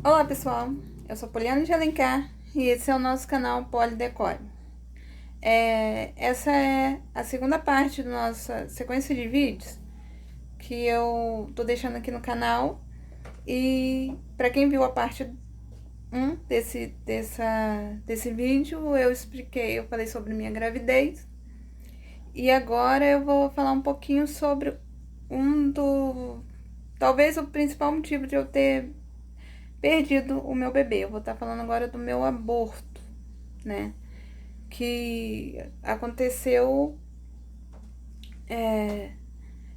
Olá pessoal, eu sou Poliana de Alencar e esse é o nosso canal Polidecore. Essa é a segunda parte da nossa sequência de vídeos que eu tô deixando aqui no canal. E para quem viu a parte 1 desse vídeo, eu falei sobre minha gravidez. E agora eu vou falar um pouquinho sobre talvez o principal motivo de eu ter perdido o meu bebê. Eu vou estar falando agora do meu aborto, né? Que aconteceu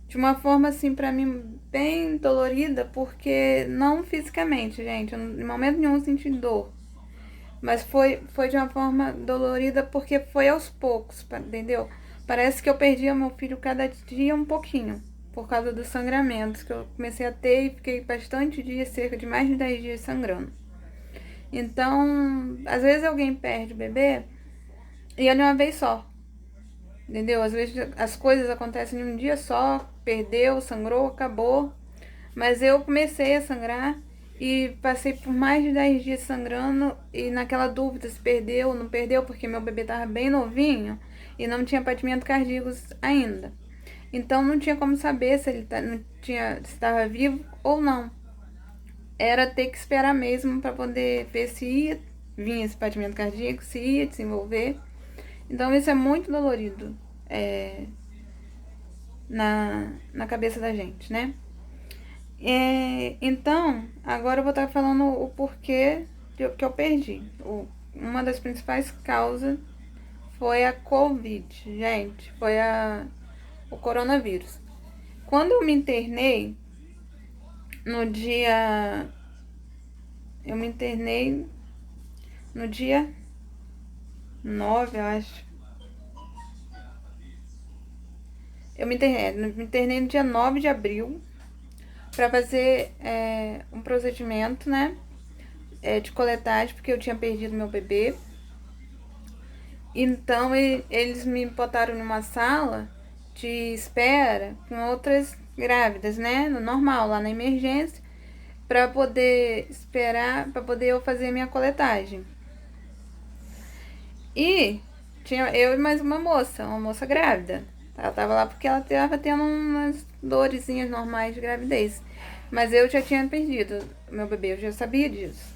de uma forma, assim, pra mim, bem dolorida, porque não fisicamente, gente. Eu, em momento nenhum, senti dor. Mas foi de uma forma dolorida porque foi aos poucos, entendeu? Parece que eu perdia meu filho cada dia um pouquinho, por causa dos sangramentos que eu comecei a ter e fiquei bastante dias, cerca de mais de 10 dias sangrando. Então, às vezes alguém perde o bebê e é de uma vez só, entendeu? Às vezes as coisas acontecem em um dia só, perdeu, sangrou, acabou. Mas eu comecei a sangrar e passei por mais de 10 dias sangrando e naquela dúvida se perdeu ou não perdeu, porque meu bebê estava bem novinho e não tinha batimento cardíaco ainda. Então não tinha como saber se ele não tinha, se estava vivo ou não. Era ter que esperar mesmo para poder ver se ia vir esse batimento cardíaco, se ia desenvolver. Então isso é muito dolorido na cabeça da gente, né? Então, agora eu vou estar falando o porquê que eu perdi. Uma das principais causas foi a Covid, gente. Foi o coronavírus. Quando eu me internei, no dia. Eu me internei no dia 9, eu acho. Eu me internei no dia 9 de abril para fazer um procedimento, né? De coletagem, porque eu tinha perdido meu bebê. Então eles me botaram numa sala de espera com outras grávidas, né? No normal, lá na emergência, para poder esperar, para poder eu fazer minha coletagem. E tinha eu e mais uma moça grávida. Ela tava lá porque ela tava tendo umas dorezinhas normais de gravidez. Mas eu já tinha perdido meu bebê, eu já sabia disso.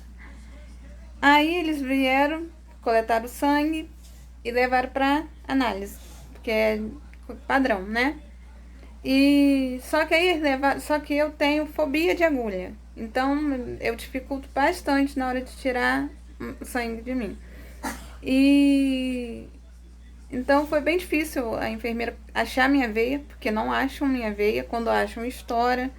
Aí eles vieram, coletaram o sangue e levaram para análise, porque é padrão, né? E só que eu tenho fobia de agulha. Então eu dificulto bastante na hora de tirar o sangue de mim. E então foi bem difícil a enfermeira achar minha veia, porque não acham minha veia, quando acham estoura.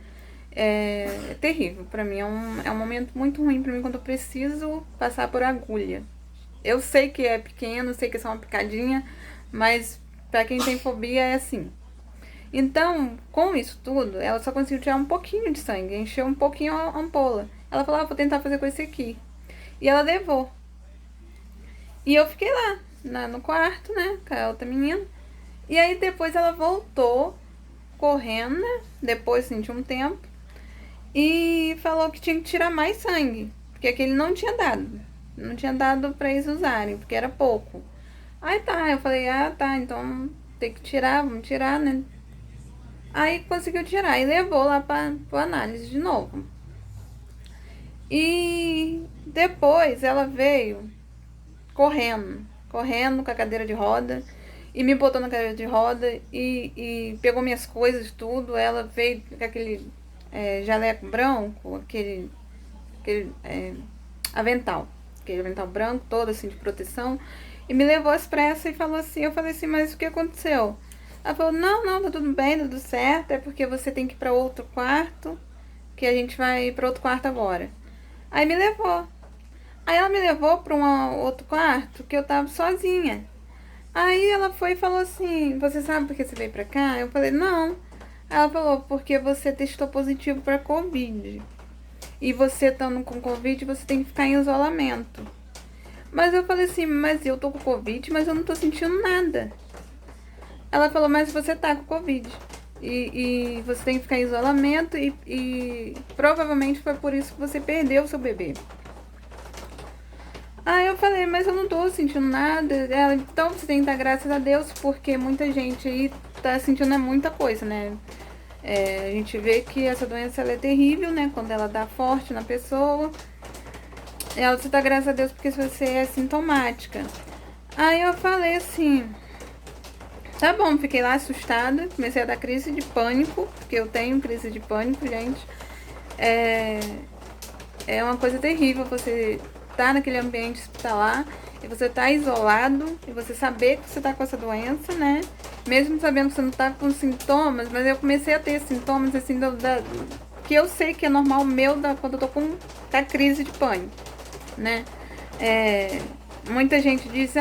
É terrível para mim, é um momento muito ruim para mim quando eu preciso passar por agulha. Eu sei que é pequeno, sei que é só uma picadinha, mas para quem tem fobia é assim. Então, com isso tudo, ela só conseguiu tirar um pouquinho de sangue, encheu um pouquinho a ampola. Ela falou, vou tentar fazer com esse aqui. E ela levou. E eu fiquei lá, no quarto, né, com a outra menina. E aí depois ela voltou, correndo, né, depois assim, de um tempo, e falou que tinha que tirar mais sangue, porque aquele não tinha dado. Não tinha dado pra eles usarem, porque era pouco. Aí tá, eu falei, tá, então tem que tirar, vamos tirar, né? Aí conseguiu tirar e levou lá pra análise de novo. E depois ela veio correndo com a cadeira de roda e me botou na cadeira de roda e pegou minhas coisas, tudo. Ela veio com aquele jaleco branco, aquele avental, aquele avental branco todo assim de proteção, e me levou às pressas e falou assim, eu falei assim, mas o que aconteceu? Ela falou, não, tá tudo bem, tudo certo, é porque você tem que ir pra outro quarto, que a gente vai pra outro quarto agora. Aí me levou. Aí ela me levou pra um outro quarto, que eu tava sozinha. Aí ela foi e falou assim, você sabe por que você veio pra cá? Eu falei, não. Aí ela falou, porque você testou positivo pra Covid. E você estando com Covid, você tem que ficar em isolamento. Mas eu falei assim, mas eu tô com Covid, mas eu não tô sentindo nada. Ela falou, mas você tá com Covid. e você tem que ficar em isolamento e provavelmente foi por isso que você perdeu o seu bebê. Aí eu falei, mas eu não tô sentindo nada. Ela, então você tem que dar graças a Deus, porque muita gente aí tá sentindo muita coisa, né? A gente vê que essa doença ela é terrível, né? Quando ela dá forte na pessoa. Ela, você dá graças a Deus porque você é sintomática. Aí eu falei assim, tá bom, fiquei lá assustada, comecei a dar crise de pânico, porque eu tenho crise de pânico, gente. É uma coisa terrível você tá naquele ambiente hospitalar e você tá isolado e você saber que você tá com essa doença, né? Mesmo sabendo que você não tá com sintomas, mas eu comecei a ter sintomas assim que eu sei que é normal meu quando eu tô com a crise de pânico, né? Muita gente diz,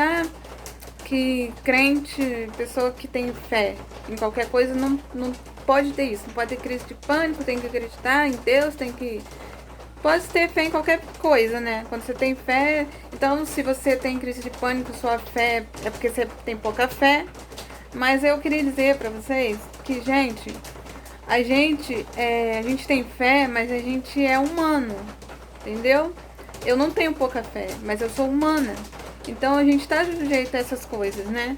que crente, pessoa que tem fé em qualquer coisa, não pode ter isso, não pode ter crise de pânico, tem que acreditar em Deus, tem que... Pode ter fé em qualquer coisa, né? Quando você tem fé... Então, se você tem crise de pânico, sua fé é porque você tem pouca fé. Mas eu queria dizer pra vocês que, gente, a gente tem fé, mas a gente é humano, entendeu? Eu não tenho pouca fé, mas eu sou humana. Então, a gente tá sujeito a essas coisas, né?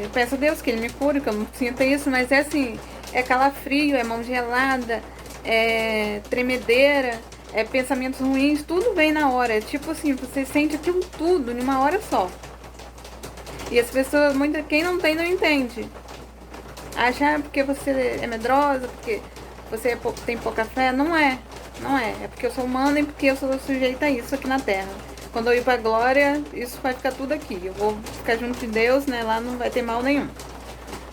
Eu peço a Deus que Ele me cure, que eu não sinta isso, mas é assim, é calafrio, é mão gelada, é tremedeira, é pensamentos ruins, tudo vem na hora. É tipo assim, você sente aquilo tudo em uma hora só. E as pessoas, quem não tem, não entende. Acha porque você é medrosa, porque você tem pouca fé. Não é. Não é. É porque eu sou humana e porque eu sou sujeita a isso aqui na Terra. Quando eu ir pra glória, isso vai ficar tudo aqui. Eu vou ficar junto de Deus, né? Lá não vai ter mal nenhum.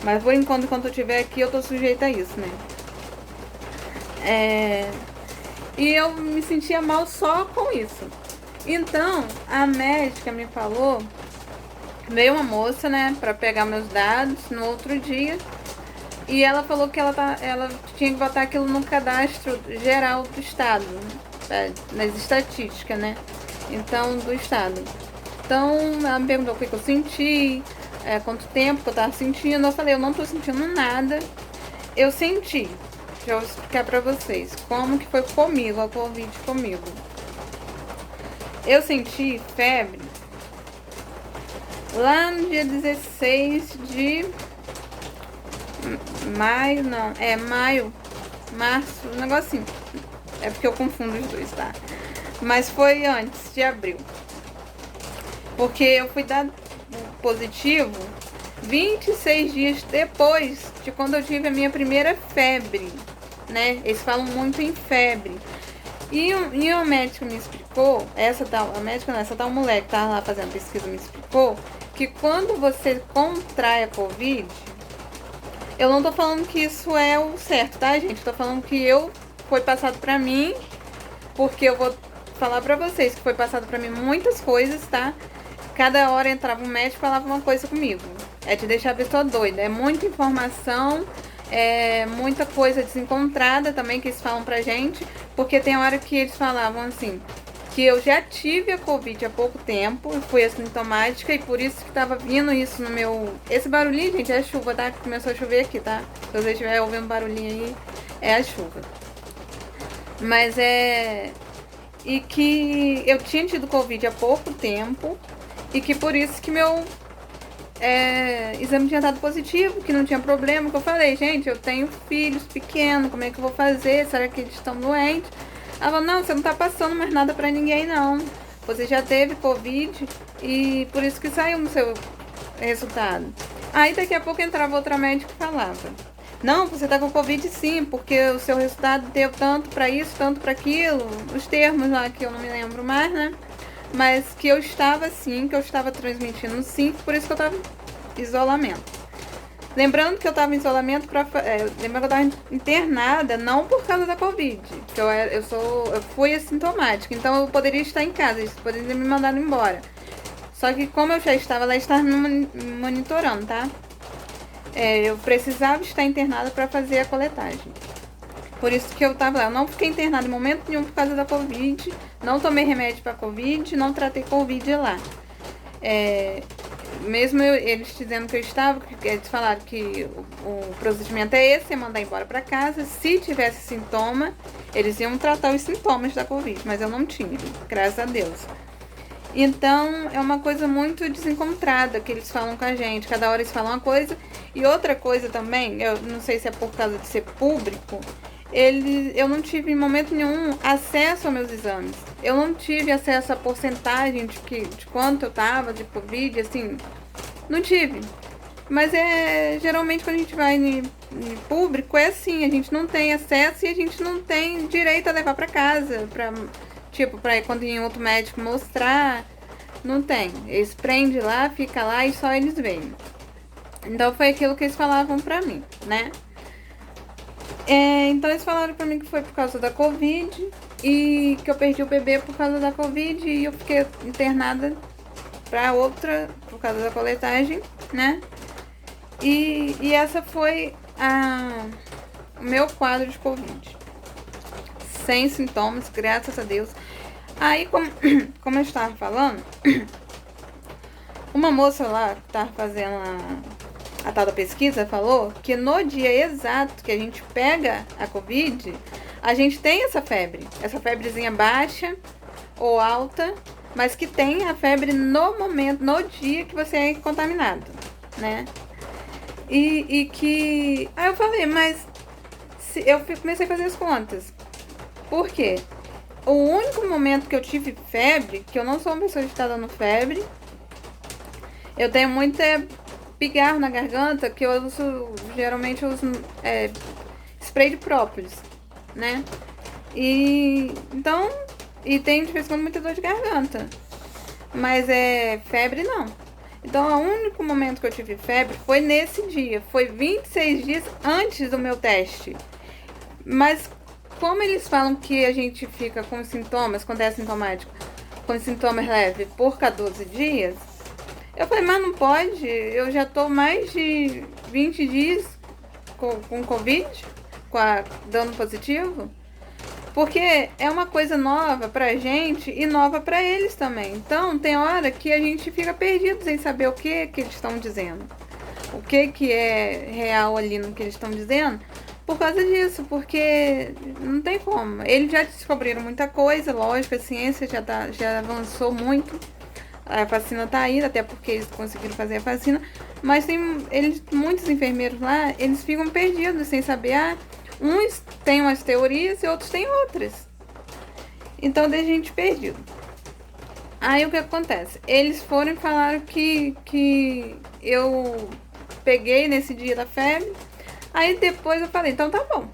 Mas por enquanto eu estiver aqui, eu tô sujeita a isso, né? E eu me sentia mal só com isso. Então, a médica me falou, veio uma moça, né, pra pegar meus dados no outro dia, e ela falou que ela tinha que botar aquilo no cadastro geral do estado, né, nas estatísticas, né, então, do estado. Então, ela me perguntou o que eu senti, quanto tempo que eu tava sentindo. Eu falei, eu não tô sentindo nada. Eu senti. Já vou explicar pra vocês como que foi comigo, a Covid comigo. Eu senti febre lá no dia 16 de maio, março, um negocinho. É porque eu confundo os dois, tá? Mas foi antes de abril. Porque eu fui dar positivo 26 dias depois de quando eu tive a minha primeira febre, né? Eles falam muito em febre. E o médico me explicou, essa tal mulher que tava lá fazendo pesquisa me explicou que quando você contrai a Covid, eu não tô falando que isso é o certo, tá, gente? Tô falando que foi passado pra mim, porque eu vou falar pra vocês que foi passado pra mim muitas coisas, tá? Cada hora entrava um médico e falava uma coisa comigo. É te deixar a pessoa doida. É muita informação, é muita coisa desencontrada também que eles falam pra gente. Porque tem hora que eles falavam assim, que eu já tive a Covid há pouco tempo, fui assintomática e por isso que tava vindo isso no meu... Esse barulhinho, gente, é a chuva, tá? Começou a chover aqui, tá? Se você estiver ouvindo barulhinho aí, é a chuva. Mas e que eu tinha tido Covid há pouco tempo e que por isso que meu exame tinha dado positivo, que não tinha problema, que eu falei, gente, eu tenho filhos pequenos, como é que eu vou fazer? Será que eles estão doentes? Ela falou, não, você não tá passando mais nada pra ninguém, não. Você já teve Covid e por isso que saiu no seu resultado. Aí daqui a pouco entrava outra médica e falava, não, você tá com Covid sim, porque o seu resultado deu tanto pra isso, tanto pra aquilo, os termos lá que eu não me lembro mais, né? Mas que eu estava sim, que eu estava transmitindo sim, por isso que eu estava em isolamento. Lembrando que eu estava em isolamento, lembrando que eu estava internada, não por causa da Covid, que eu fui assintomática, então eu poderia estar em casa, eles poderiam me mandar embora. Só que como eu já estava lá, estava me monitorando, tá? Eu precisava estar internada para fazer a coletagem. Por isso que eu tava lá. Eu não fiquei internada em momento nenhum por causa da Covid. Não tomei remédio pra Covid. Não tratei Covid lá. mesmo eles dizendo que eu estava, eles falaram que o procedimento é esse, é mandar embora para casa. Se tivesse sintoma, eles iam tratar os sintomas da Covid, mas eu não tinha, graças a Deus. Então, é uma coisa muito desencontrada que eles falam com a gente. Cada hora eles falam uma coisa. E outra coisa também, eu não sei se é por causa de ser público, eu não tive em momento nenhum acesso aos meus exames. Eu não tive acesso à porcentagem de quanto eu tava de Covid, assim, não tive. Mas geralmente quando a gente vai em público é assim, a gente não tem acesso e a gente não tem direito a levar para casa, para quando em outro médico mostrar, não tem. Eles prendem lá, fica lá e só eles veem. Então foi aquilo que eles falavam pra mim, né? Então eles falaram pra mim que foi por causa da Covid e que eu perdi o bebê por causa da Covid e eu fiquei internada pra outra por causa da coletagem, né? E essa foi o meu quadro de Covid. Sem sintomas, graças a Deus. Aí, como eu estava falando, uma moça lá que estava fazendo a tal da pesquisa falou que no dia exato que a gente pega a Covid, a gente tem essa febrezinha baixa ou alta, mas que tem a febre no momento, no dia que você é contaminado, né? E que... Aí eu falei, mas eu comecei a fazer as contas. Por quê? O único momento que eu tive febre, que eu não sou uma pessoa que está dando febre, eu tenho muito pigarro na garganta, que eu uso, geralmente eu uso spray de própolis, né? E tem de vez em quando muita dor de garganta, mas febre não. Então o único momento que eu tive febre foi nesse dia, foi 26 dias antes do meu teste. Mas como eles falam que a gente fica com sintomas, quando é assintomático, com sintomas leves por 14 dias, eu falei, mas não pode, eu já tô mais de 20 dias com Covid, dando positivo, porque é uma coisa nova pra gente e nova pra eles também. Então tem hora que a gente fica perdido sem saber o que eles estão dizendo, o que é real ali no que eles estão dizendo. Por causa disso, porque não tem como. Eles já descobriram muita coisa, lógico, a ciência já avançou muito. A vacina tá aí, até porque eles conseguiram fazer a vacina. Mas muitos enfermeiros lá, eles ficam perdidos, sem saber. Uns têm umas teorias e outros têm outras. Então deixa a gente perdido. Aí o que acontece? Eles foram e falaram que eu peguei nesse dia da febre. Aí depois eu falei, então tá bom.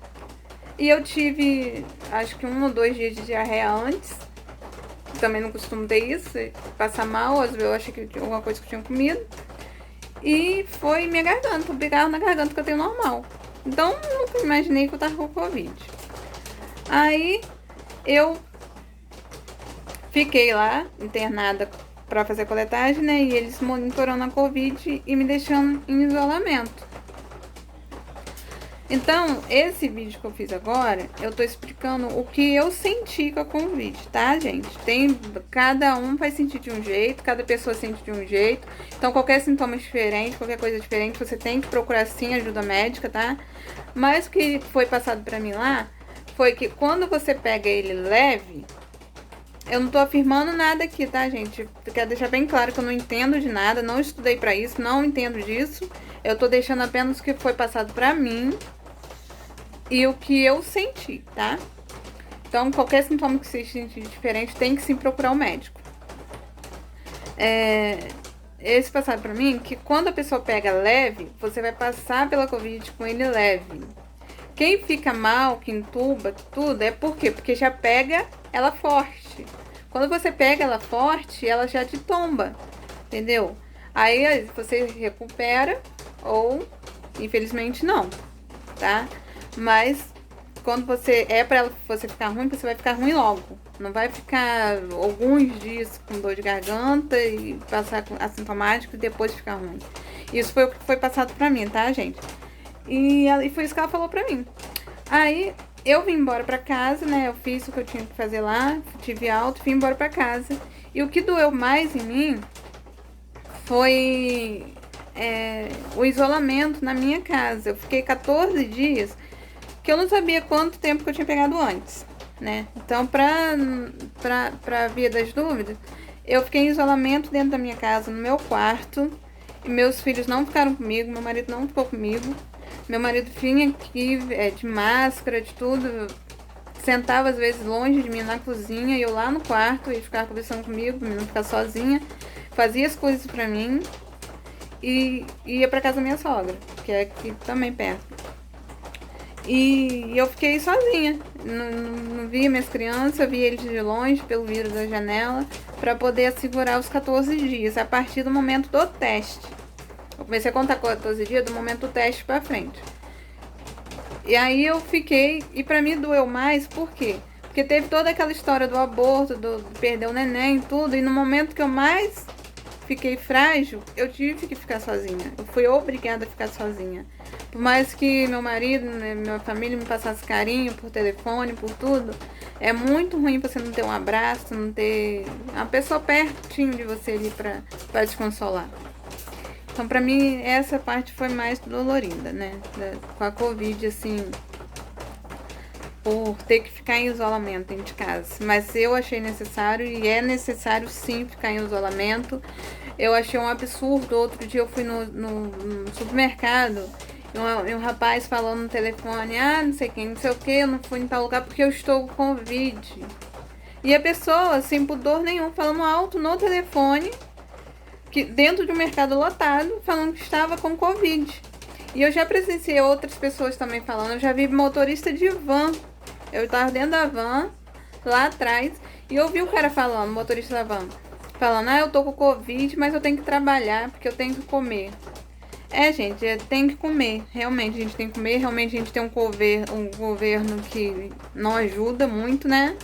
E eu tive, acho que 1 ou 2 dias de diarreia antes. Também não costumo ter isso, passar mal, às vezes eu achei que tinha alguma coisa que eu tinha comido. E foi minha garganta, o pigarro na garganta que eu tenho normal. Então nunca imaginei que eu tava com Covid. Aí eu fiquei lá, internada pra fazer a coletagem, né? E eles monitorando a Covid e me deixando em isolamento. Então, esse vídeo que eu fiz agora, eu tô explicando o que eu senti com a Covid, tá, gente? Cada um vai sentir de um jeito, cada pessoa sente de um jeito. Então, qualquer sintoma diferente, qualquer coisa diferente, você tem que procurar sim ajuda médica, tá? Mas o que foi passado pra mim lá, foi que quando você pega ele leve, eu não tô afirmando nada aqui, tá, gente? Eu quero deixar bem claro que eu não entendo de nada, não estudei pra isso, não entendo disso. Eu tô deixando apenas o que foi passado pra mim e o que eu senti, tá? Então, qualquer sintoma que você sentir diferente, tem que sim procurar o médico. Esse passado pra mim, que quando a pessoa pega leve, você vai passar pela Covid com ele leve. Quem fica mal, que entuba, tudo, é por quê? Porque já pega ela forte. Quando você pega ela forte, ela já te tomba, entendeu? Aí você recupera ou, infelizmente, não, tá? Mas quando pra você ficar ruim, você vai ficar ruim logo. Não vai ficar alguns dias com dor de garganta e passar assintomático e depois ficar ruim. Isso foi o que foi passado pra mim, tá, gente? E foi isso que ela falou pra mim. Aí eu vim embora pra casa, né? Eu fiz o que eu tinha que fazer lá, tive alta, vim embora pra casa. E o que doeu mais em mim foi o isolamento na minha casa. Eu fiquei 14 dias, que eu não sabia quanto tempo que eu tinha pegado antes, né? Então, pra via das dúvidas, eu fiquei em isolamento dentro da minha casa, no meu quarto, e meus filhos não ficaram comigo, meu marido não ficou comigo. Meu marido vinha aqui de máscara, de tudo, sentava às vezes longe de mim na cozinha, e eu lá no quarto, e ficava conversando comigo, pra mim não ficar sozinha, fazia as coisas pra mim, e ia pra casa da minha sogra, que é aqui também perto. E eu fiquei sozinha, não via minhas crianças, eu via eles de longe pelo vidro da janela, para poder assegurar os 14 dias, a partir do momento do teste. Eu comecei a contar 14 dias do momento do teste para frente. E aí eu fiquei, e para mim doeu mais, por quê? Porque teve toda aquela história do aborto, do perder o neném e tudo, e no momento que eu mais fiquei frágil, eu tive que ficar sozinha. Eu fui obrigada a ficar sozinha. Por mais que meu marido, né, minha família me passasse carinho por telefone, por tudo, é muito ruim você não ter um abraço, não ter uma pessoa pertinho de você ali pra te consolar. Então, pra mim, essa parte foi mais dolorida, né? Com a Covid, assim, por ter que ficar em isolamento dentro de casa. Mas eu achei necessário, e é necessário sim ficar em isolamento. Eu achei um absurdo. Outro dia eu fui no supermercado e um rapaz falando no telefone, não sei quem, não sei o que, eu não fui em tal lugar porque eu estou com Covid. E a pessoa, sem pudor nenhum, falando alto no telefone, que dentro de um mercado lotado, falando que estava com Covid. E eu já presenciei outras pessoas também falando, eu já vi motorista de van. Eu estava dentro da van, lá atrás, e eu ouvi o cara falando, motorista da van, falando, eu tô com Covid, mas eu tenho que trabalhar, porque eu tenho que comer. Gente, tem que comer, realmente, a gente tem que comer, realmente a gente tem um governo que não ajuda muito, né?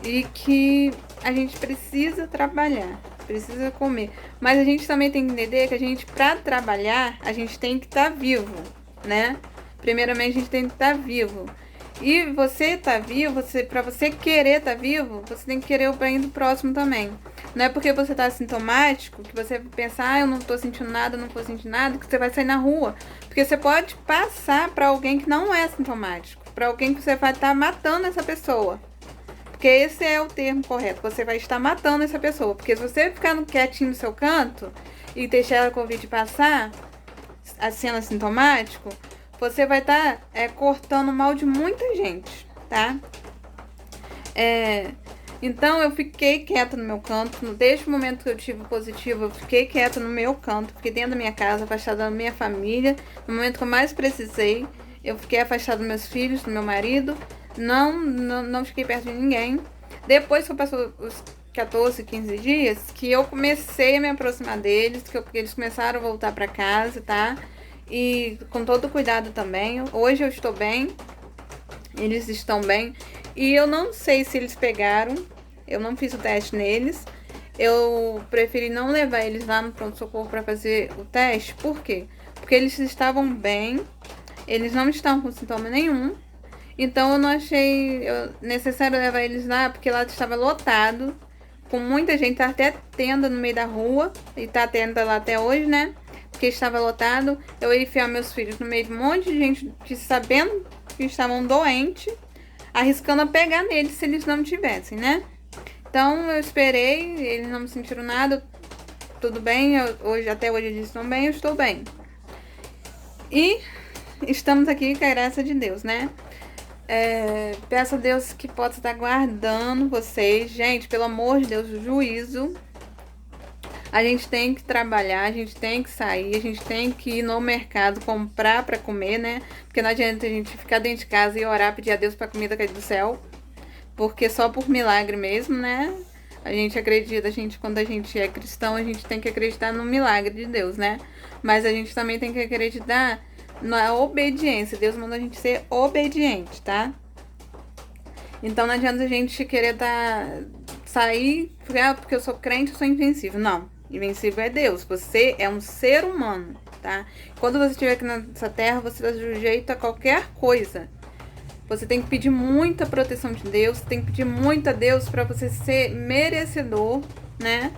E que a gente precisa trabalhar, precisa comer. Mas a gente também tem que entender que a gente, pra trabalhar, a gente tem que estar vivo, né? Primeiramente, a gente tem que estar vivo. E você tá vivo, pra você querer estar vivo, você tem que querer o bem do próximo também. Não é porque você tá sintomático que você pensa, eu não tô sentindo nada, não tô sentindo nada, que você vai sair na rua. Porque você pode passar pra alguém que não é sintomático, pra alguém que você vai estar matando essa pessoa. Porque esse é o termo correto, você vai estar matando essa pessoa. Porque se você ficar quietinho no seu canto e deixar a Covid passar, sendo assintomático, você vai estar cortando o mal de muita gente, tá? Então eu fiquei quieta no meu canto. Desde o momento que eu tive positivo, eu fiquei quieta no meu canto. Fiquei dentro da minha casa, afastada da minha família. No momento que eu mais precisei, eu fiquei afastada dos meus filhos, do meu marido. Não fiquei perto de ninguém. Depois que eu passou os 14, 15 dias, que eu comecei a me aproximar deles, que eles começaram a voltar para casa, tá? E com todo cuidado também. Hoje eu estou bem, eles estão bem. E eu não sei se eles pegaram, eu não fiz o teste neles. Eu preferi não levar eles lá no pronto-socorro para fazer o teste. Por quê? Porque eles estavam bem, eles não estavam com sintoma nenhum. Então eu não achei necessário levar eles lá, porque lá estava lotado, com muita gente, tá até tenda no meio da rua, e tá tenda lá até hoje, né? Porque estava lotado. Eu ia enfiar meus filhos no meio de um monte de gente que, sabendo que estavam doentes, arriscando a pegar neles se eles não tivessem, né? Então eu esperei, eles não me sentiram nada, tudo bem, até hoje eles estão bem, eu estou bem. E estamos aqui com a graça de Deus, né? Peço a Deus que possa estar guardando vocês. Gente, pelo amor de Deus, o juízo. A gente tem que trabalhar, a gente tem que sair, a gente tem que ir no mercado comprar para comer, né? Porque não adianta a gente ficar dentro de casa e orar, pedir a Deus para comida cair do céu. Porque só por milagre mesmo, né? A gente acredita, quando a gente é cristão, a gente tem que acreditar no milagre de Deus, né? Mas a gente também tem que acreditar na obediência. Deus manda a gente ser obediente, tá? Então não adianta a gente querer sair, porque eu sou crente, eu sou invencível. Não. Invencível é Deus. Você é um ser humano, tá? Quando você estiver aqui nessa terra, você está sujeito a qualquer coisa. Você tem que pedir muita proteção de Deus, tem que pedir muito a Deus para você ser merecedor, né?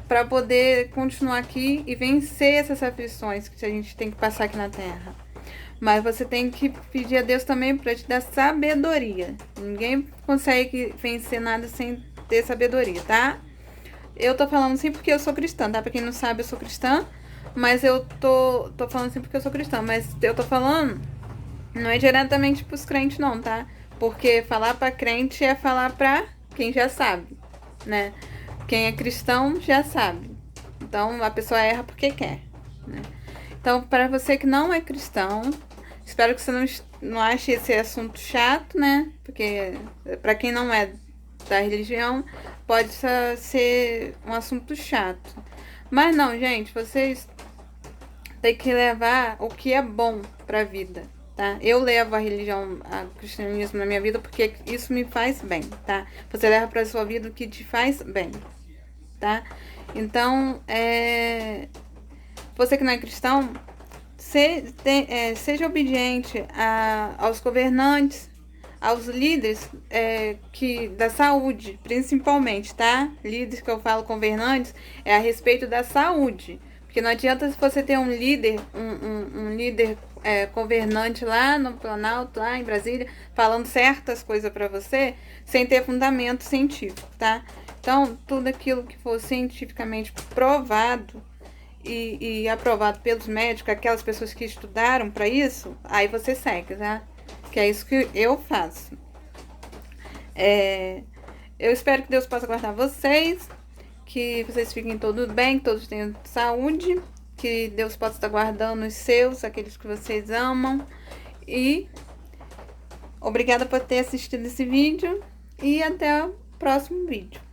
para poder continuar aqui e vencer essas aflições que a gente tem que passar aqui na Terra. Mas você tem que pedir a Deus também para te dar sabedoria. Ninguém consegue vencer nada sem ter sabedoria, tá? Eu tô falando assim porque eu sou cristã, tá? Pra quem não sabe, eu sou cristã. Mas eu tô falando assim porque eu sou cristã. Mas eu tô falando, não é diretamente pros crentes não, tá? Porque falar pra crente é falar pra quem já sabe, né? Quem é cristão já sabe. Então a pessoa erra porque quer, né? Então, para você que não é cristão, espero que você não ache esse assunto chato, né? Porque para quem não é da religião, pode ser um assunto chato. Mas não, gente, vocês têm que levar o que é bom para a vida, tá? Eu levo a religião, o cristianismo na minha vida porque isso me faz bem, tá? Você leva para sua vida o que te faz bem, tá? Então, você que não é cristão, seja obediente aos governantes, aos líderes da saúde, principalmente, tá? Líderes que eu falo, governantes, é a respeito da saúde. Porque não adianta você ter um líder, um líder governante lá no Planalto, lá em Brasília, falando certas coisas para você, sem ter fundamento científico, tá? Então, tudo aquilo que for cientificamente provado e aprovado pelos médicos, aquelas pessoas que estudaram para isso, aí você segue, tá? Que é isso que eu faço. Eu espero que Deus possa guardar vocês, que vocês fiquem todos bem, que todos tenham saúde, que Deus possa estar guardando os seus, aqueles que vocês amam. E obrigada por ter assistido esse vídeo e até o próximo vídeo.